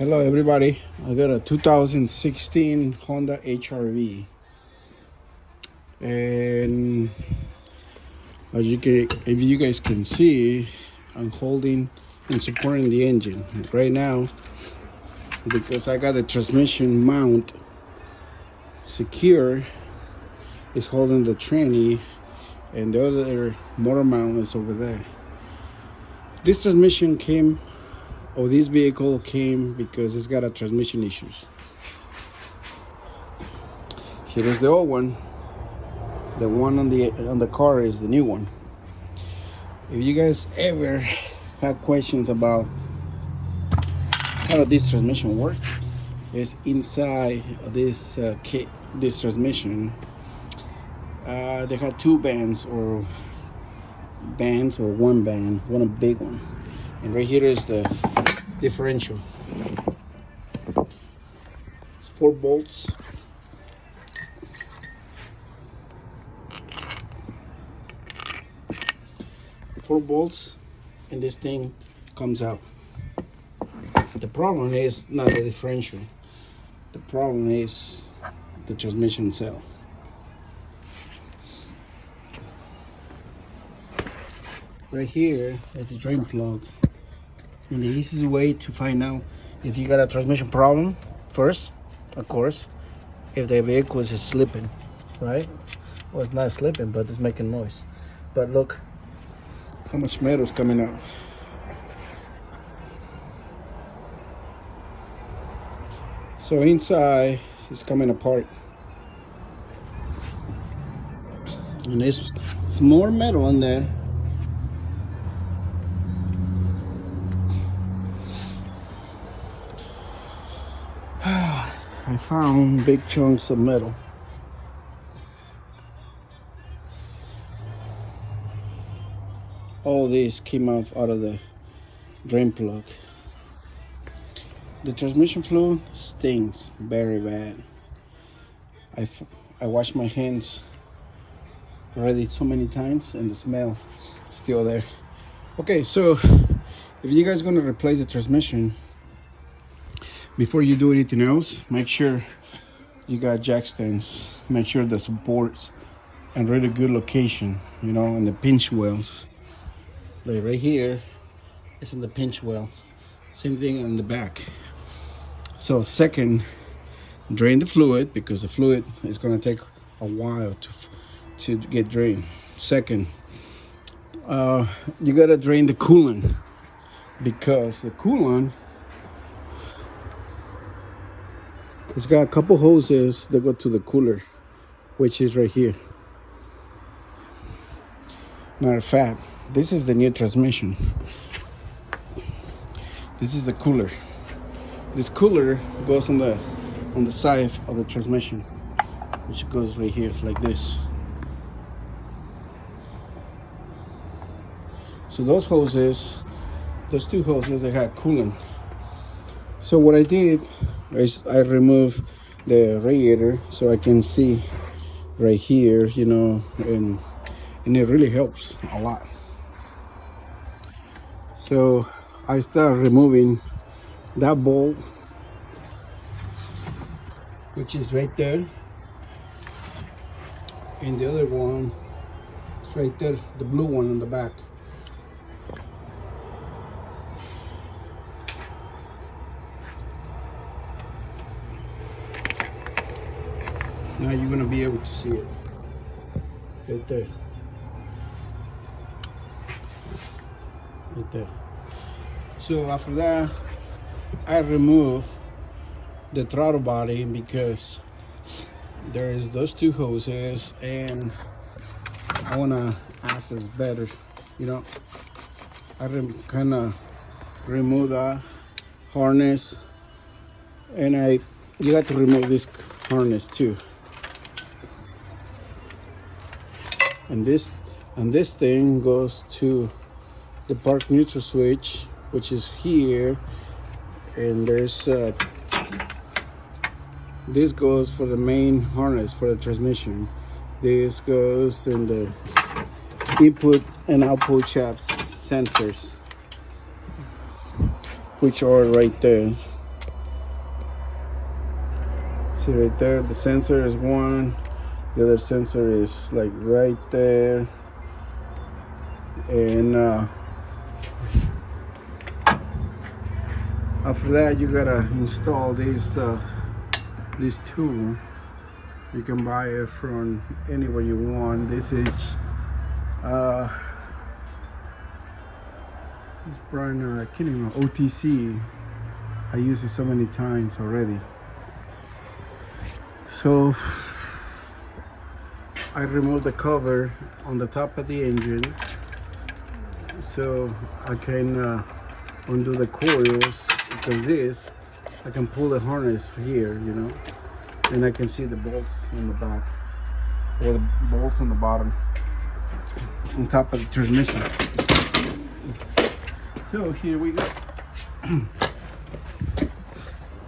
Hello everybody, I got a 2016 Honda HRV, and if you guys can see, I'm holding and supporting the engine right now because I got the transmission mount secure. It's holding the tranny and the other motor mount is over there. This transmission this vehicle came because it's got a transmission issues. Here is the old one. The one on the car is the new one. If you guys ever have questions about how this transmission works, it's inside this kit. This transmission, they had two bands or one band, one big one, and right here is the differential. It's 4 bolts. And this thing comes out. The problem is not the differential. The problem is the transmission cell. Right here is the drain plug. And the easiest way to find out if you got a transmission problem, first, of course, if the vehicle is slipping, right? Well, it's not slipping, but it's making noise. But look how much metal is coming out. So inside is coming apart. And there's more metal in there. I found big chunks of metal. All this came out of the drain plug. The transmission fluid stinks very bad. I washed my hands already so many times and the smell is still there. Okay, so if you guys gonna replace the transmission, before you do anything else, make sure you got jack stands. Make sure the supports and really good location, and the pinch wells. Like right here, it's in the pinch well. Same thing on the back. So second, drain the fluid because the fluid is gonna take a while to get drained. Second, you gotta drain the coolant because the coolant, it's got a couple hoses that go to the cooler, which is right here. Matter of fact, this is the new transmission. This is the cooler. This cooler goes on the side of the transmission, which goes right here like this. So those two hoses, they had coolant. So what I did is I removed the radiator so I can see right here, and it really helps a lot. So I start removing that bolt, which is right there, and the other one is right there, the blue one on the back. Now you're gonna be able to see it right there. Right there. So after that, I remove the throttle body because there is those two hoses, and I wanna access better. I kind of remove that harness, and you got to remove this harness too. And this thing goes to the park neutral switch, which is here, and there's this goes for the main harness for the transmission. This goes in the input and output shafts sensors, which are right there. See right there, the sensor is one, the other sensor is like right there, and after that you gotta install this tool. You can buy it from anywhere you want. This is this brand, I can't even know, OTC. I use it so many times already. So I removed the cover on the top of the engine so I can undo the coils, because this I can pull the harness here, you know, and I can see the bolts in the back, or the bolts on the bottom on top of the transmission. So here we go.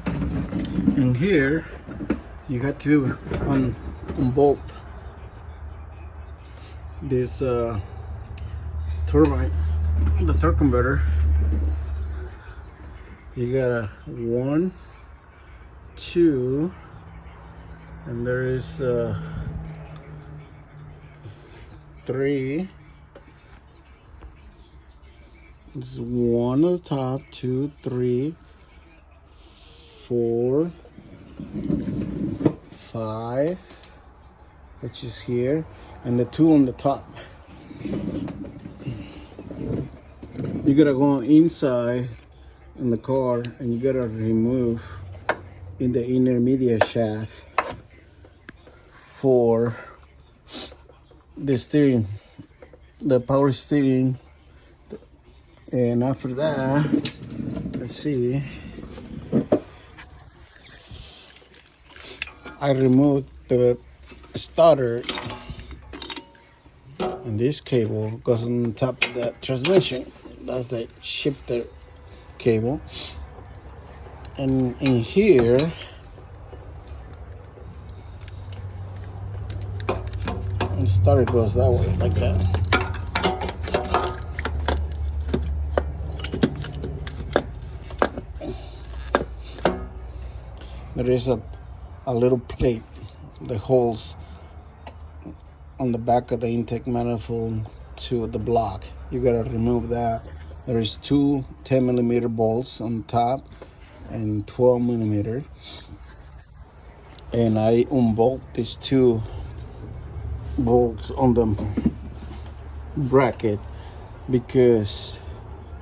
And here you got to unbolt this turbine, the torque converter. You got a 1, 2, and there is 3. It's 1 on the top, 2, 3, 4, 5, which is here, and the 2 on the top. You gotta go inside in the car and you gotta remove in the intermediate shaft for the steering, the power steering. And after that, let's see, I removed the starter, and this cable goes on top of the transmission. That's the shifter cable. And in here, the starter goes that way, like that. There is a little plate that holds on the back of the intake manifold to the block. You gotta remove that. There is 2 10mm bolts on top and 12mm. And I unbolt these 2 bolts on the bracket, because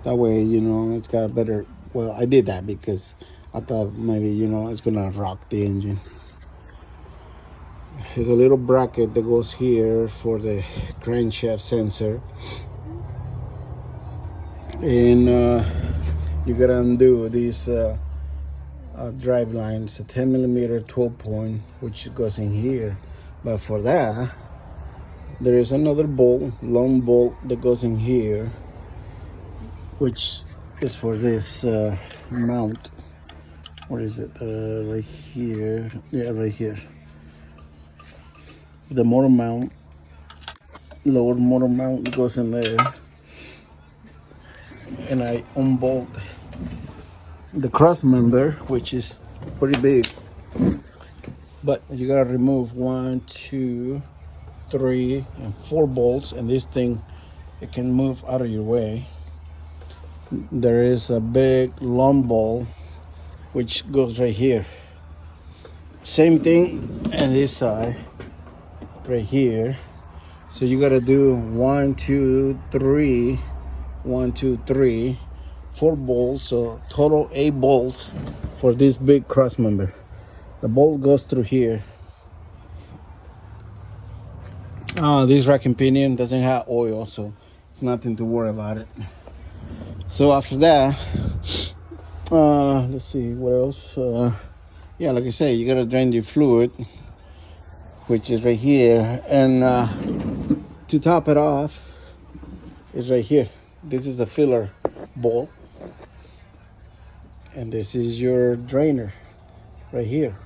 that way, you know, it's got a better, well, I did that because I thought maybe, you know, it's gonna rock the engine. There's a little bracket that goes here for the crankshaft sensor, and you gotta undo this drive line. It's a 10mm 12 point, which goes in here. But for that, there is another bolt, long bolt, that goes in here, which is for this mount. Where is it? Right here. Yeah, right here. The motor mount, lower motor mount goes in there. And I unbolt the cross member, which is pretty big. But you gotta remove 1, 2, 3, and 4 bolts, and this thing, it can move out of your way. There is a big long bolt which goes right here. Same thing on this side, right here. So you gotta do 1, 2, 3, 1, 2, 3, 4 bolts. So total 8 bolts for this big cross member. The bolt goes through here. This rack and pinion doesn't have oil, so it's nothing to worry about it. So after that, let's see what else. Yeah, like I say, you gotta drain the fluid, which is right here, and to top it off is right here. This is the filler bowl, and this is your drainer right here.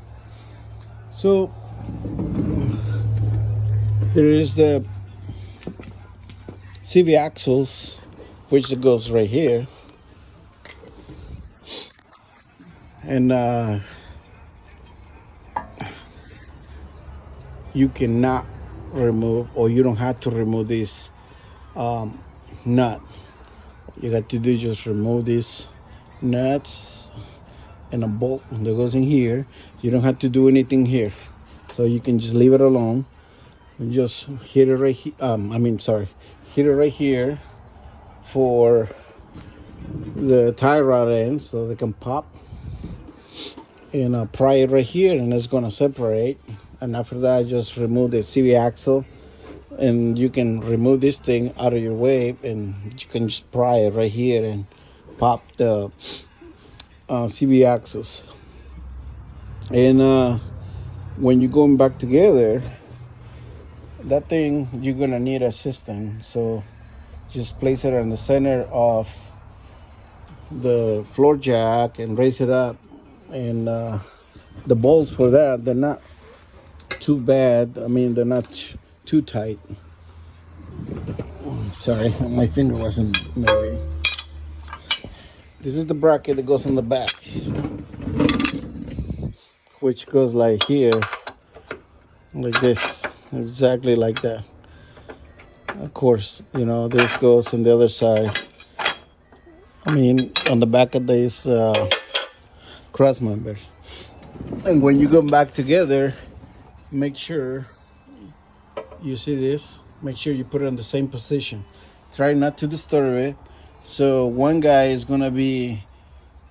So there is the CV axles, which goes right here, and you cannot remove, or you don't have to remove this nut. You got to do just remove these nuts and a bolt that goes in here. You don't have to do anything here, so you can just leave it alone and just hit it right here. Hit it right here for the tie rod ends so they can pop, and pry it right here, and it's gonna separate. And after that, just remove the CV axle, and you can remove this thing out of your way, and you can just pry it right here and pop the CV axles. And when you're going back together, that thing, you're gonna need a system, so just place it in the center of the floor jack and raise it up. And the bolts for that, they're not too bad. I mean, they're not too tight. Sorry, my finger wasn't moving. This is the bracket that goes on the back, which goes like here, like this, exactly like that. Of course, you know, this goes on the other side. I mean, on the back of this cross members. And when you go back together, make sure you see this. Make sure you put it in the same position. Try not to disturb it. So one guy is gonna be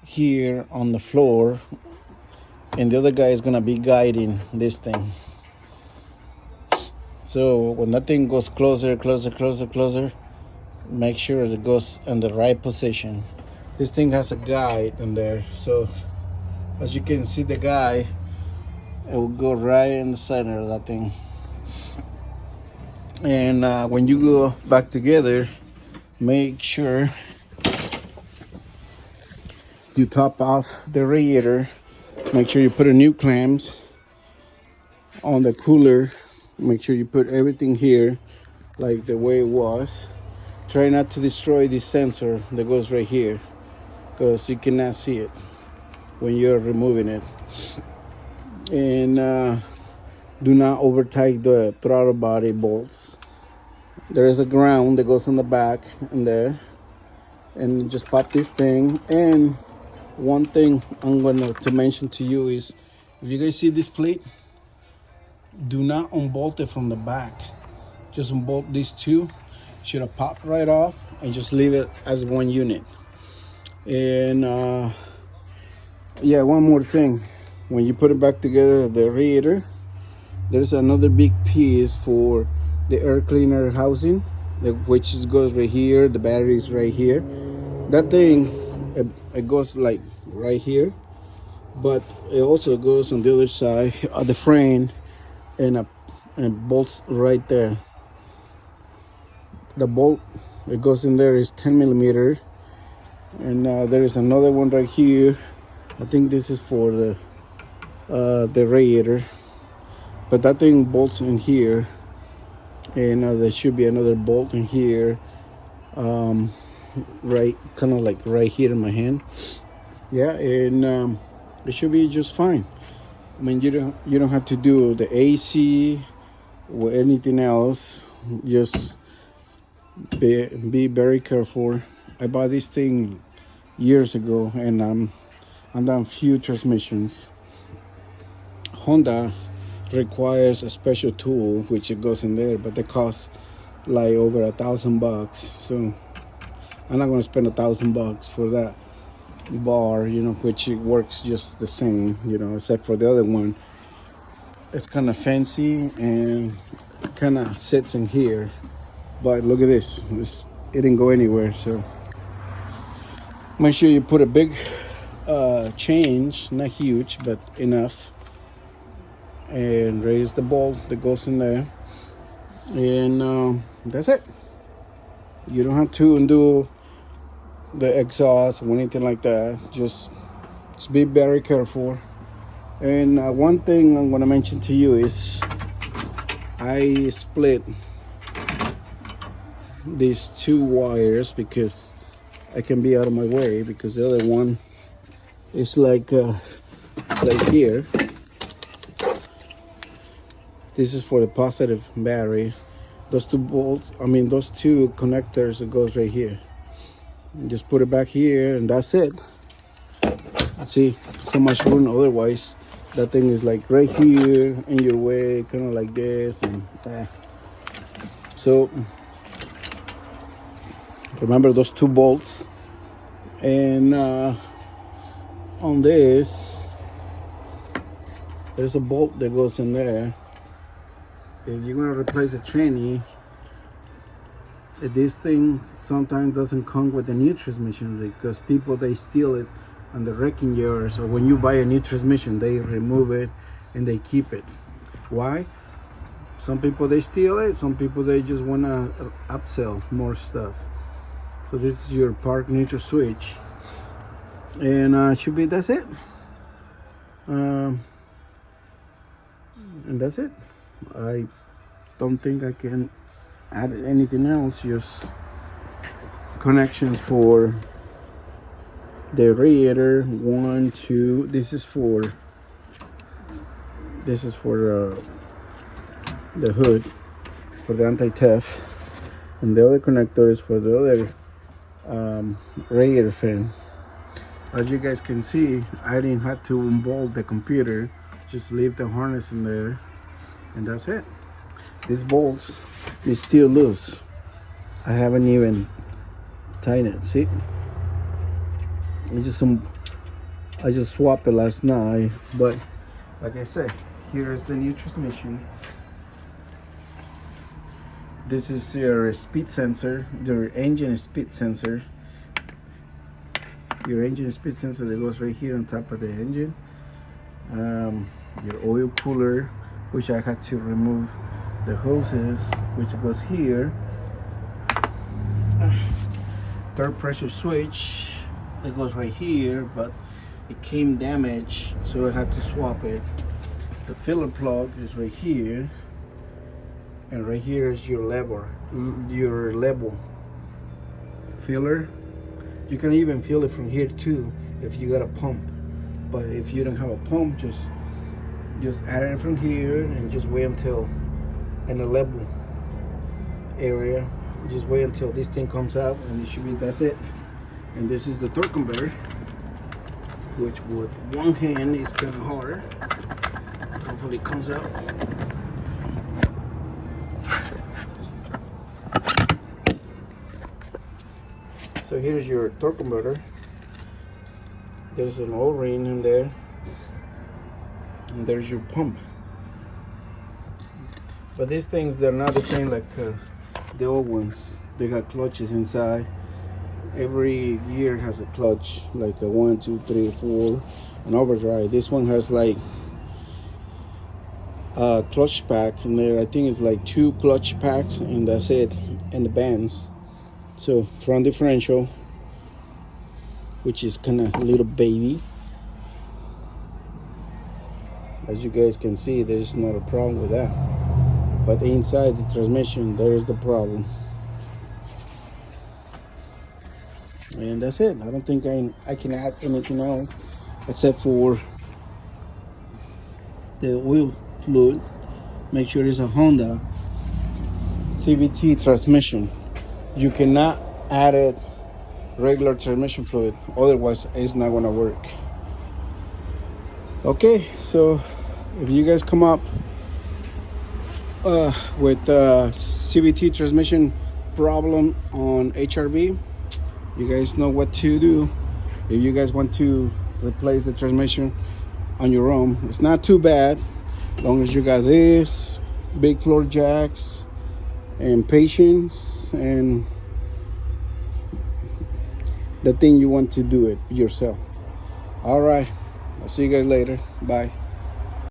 here on the floor, and the other guy is gonna be guiding this thing. So when that thing goes closer, make sure it goes in the right position. This thing has a guide in there, so as you can see, the guide, it will go right in the center of that thing. And when you go back together, make sure you top off the radiator. Make sure you put a new clamps on the cooler. Make sure you put everything here like the way it was. Try not to destroy this sensor that goes right here, because you cannot see it when you're removing it. And do not over tight the throttle body bolts. There is a ground that goes on the back and there, and just pop this thing. And one thing I'm going to mention to you is, if you guys see this plate, do not unbolt it from the back. Just unbolt these two. Should have popped right off, and just leave it as one unit. And yeah, one more thing. When you put it back together, the radiator, there's another big piece for the air cleaner housing, which goes right here. The battery is right here. That thing, it goes like right here, but it also goes on the other side of the frame, and bolts right there. The bolt it goes in there is 10 millimeter, and there is another one right here. I think this is for the radiator, but that thing bolts in here, and there should be another bolt in here, right, kind of like right here in my hand. Yeah, and it should be just fine. I mean, you don't have to do the AC or anything else. Just be very careful. I bought this thing years ago, and I'm done few transmissions. Honda requires a special tool which it goes in there, but they cost like over $1,000. So I'm not gonna spend $1,000 for that bar, you know, which it works just the same, you know, except for the other one. It's kind of fancy and kind of sits in here, but look at this. It didn't go anywhere. So make sure you put a big change, not huge, but enough, and raise the bolt that goes in there, and that's it. You don't have to undo the exhaust or anything like that. Just be very careful. And one thing I'm going to mention to you is, I split these two wires because I can be out of my way, because the other one is like here. This is for the positive battery. Those two bolts, those two connectors, it goes right here. Just put it back here and that's it. See, so much room. Otherwise that thing is like right here in your way, kind of like this and that. So remember those two bolts. And on this there's a bolt that goes in there. If you're gonna replace a tranny, this thing sometimes doesn't come with a new transmission, because people, they steal it on the wrecking yards, or when you buy a new transmission they remove it and they keep it. Why? Some people, they steal it, some people, they just want to upsell more stuff. So this is your park neutral switch, and should be, that's it. And that's it. I don't think I can add anything else. Just connections for the radiator, 1, 2. This is for the hood, for the anti-theft, and the other connector is for the other radiator fan. As you guys can see, I didn't have to unbolt the computer, just leave the harness in there, and that's it. These bolts is still loose. I haven't even tightened it. See, I just swapped it last night, but like I said, here is the new transmission. This is your speed sensor, your engine speed sensor. Your engine speed sensor that goes right here on top of the engine. Your oil cooler, which I had to remove the hoses, which goes here. Third pressure switch that goes right here, but it came damaged, so I had to swap it. The filler plug is right here, and right here is your level filler. You can even feel it from here too if you got a pump, but if you don't have a pump, just add it from here and just wait until in the level area, just wait until this thing comes out, and it should be, that's it. And this is the torque converter, which with one hand is kind of harder. Hopefully it comes out. So here's your torque converter. There's an O-ring in there, and there's your pump. But these things, they're not the same like the old ones. They got clutches inside. Every gear has a clutch, like a 1, 2, 3, 4, and overdrive. This one has like a clutch pack in there. I think it's like 2 clutch packs, and that's it, and the bands. So front differential, which is kind of a little baby. As you guys can see, there's not a problem with that. But inside the transmission, there is the problem. And that's it. I don't think I can add anything else except for the oil fluid. Make sure it's a Honda CVT transmission. You cannot add it regular transmission fluid, otherwise it's not going to work. Okay, so if you guys come up with CVT transmission problem on HRV, you guys know what to do. If you guys want to replace the transmission on your own, it's not too bad, as long as you got this, big floor jacks, and patience, and the thing you want to do it yourself. All right, I'll see you guys later. Bye.